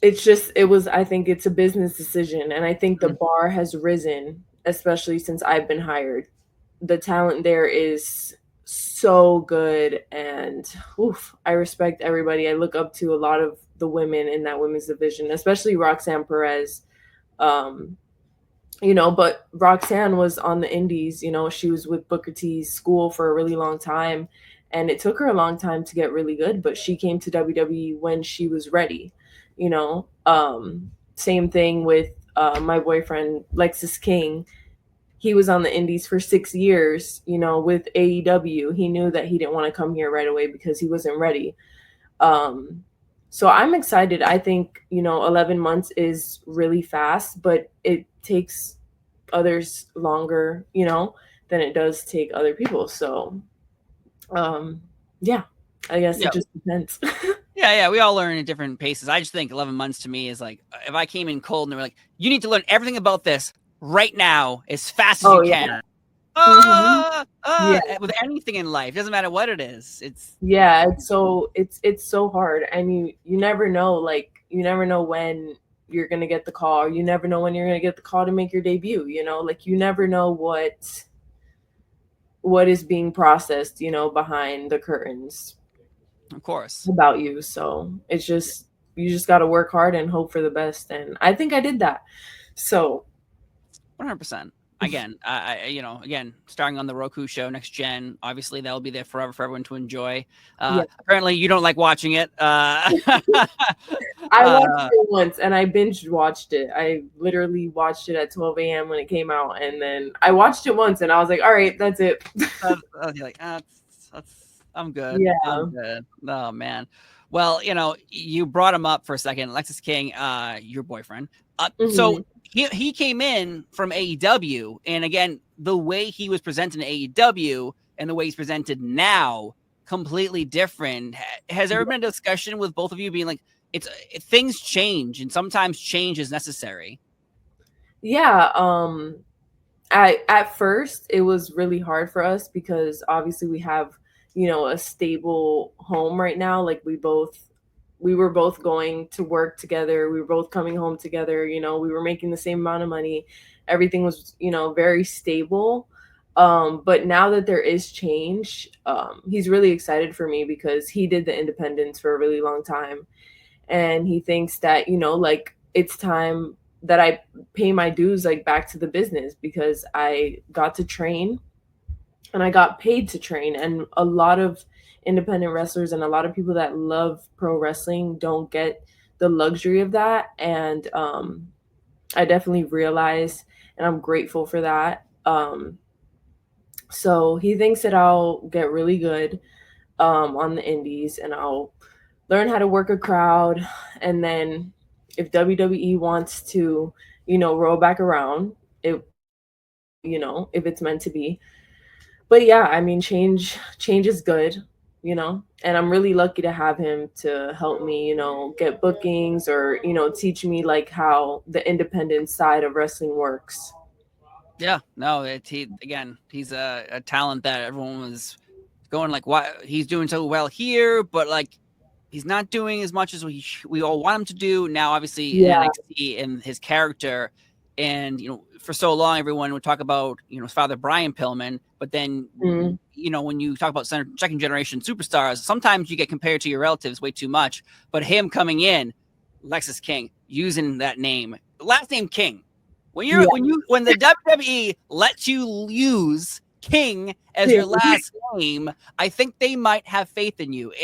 I think it's a business decision. And I think the bar has risen, especially since I've been hired. The talent there is so good. And oof, I respect everybody. I look up to a lot of the women in that women's division, especially Roxanne Perez. Um, but Roxanne was on the indies, she was with Booker T's school for a really long time. And it took her a long time to get really good, but she came to WWE when she was ready, Same thing with my boyfriend, Lexus King. He was on the indies for 6 years, with AEW. He knew that he didn't want to come here right away because he wasn't ready. Um, so I'm excited. I think, 11 months is really fast, but it takes others longer, than it does take other people. So, um, yeah, I guess Yeah. it just depends. Yeah, we all learn at different paces. I just think 11 months to me is like, if I came in cold and they were like, you need to learn everything about this right now as fast as Oh, you yeah. can. Mhm. Yeah. With anything in life, doesn't matter what it is. It's Yeah, it's so hard. I mean, you never know, like you never know when you're gonna get the call, or you never know when you're gonna get the call to make your debut, like you never know what is being processed, behind the curtains of course. about you. So it's just you just gotta work hard and hope for the best. And I think I did that. So 100%. Again, again, starring on the Roku show next gen. Obviously, that'll be there forever for everyone to enjoy. yeah. Apparently, you don't like watching it. I watched it once and I binge watched it. I literally watched it at 12 a.m. when it came out. And then I watched it once and I was like, all right, that's it. You're like, I'm good. Yeah. I'm good. Oh man. Well, you brought him up for a second, Lexus King, your boyfriend. So Mhm. he came in from AEW, and again, the way he was presented in AEW and the way he's presented now, completely different. Has there ever been a discussion with both of you being like, things change, and sometimes change is necessary? Yeah. At first it was really hard for us because obviously we have, a stable home right now. Like we were both going to work together. We were both coming home together, we were making the same amount of money. Everything was, very stable. But now that there is change, he's really excited for me because he did the independence for a really long time. And he thinks that, like it's time that I pay my dues like back to the business because I got to train and I got paid to train. And a lot of independent wrestlers and a lot of people that love pro wrestling don't get the luxury of that. And I definitely realize and I'm grateful for that. So he thinks that I'll get really good on the indies and I'll learn how to work a crowd. And then if WWE wants to, roll back around, it, if it's meant to be. But yeah, I mean, change is good, and I'm really lucky to have him to help me, get bookings or, teach me like how the independent side of wrestling works. Yeah, no, he's a talent that everyone was going like, why he's doing so well here, but like he's not doing as much as we all want him to do now. Obviously, in Yeah. NXT and his character, and for so long everyone would talk about his father Brian Pillman, but then Mm. when you talk about second generation superstars, sometimes you get compared to your relatives way too much. But him coming in, Lexus King, using that name, last name King. Yeah. When the WWE lets you use King as your last name, I think they might have faith in you.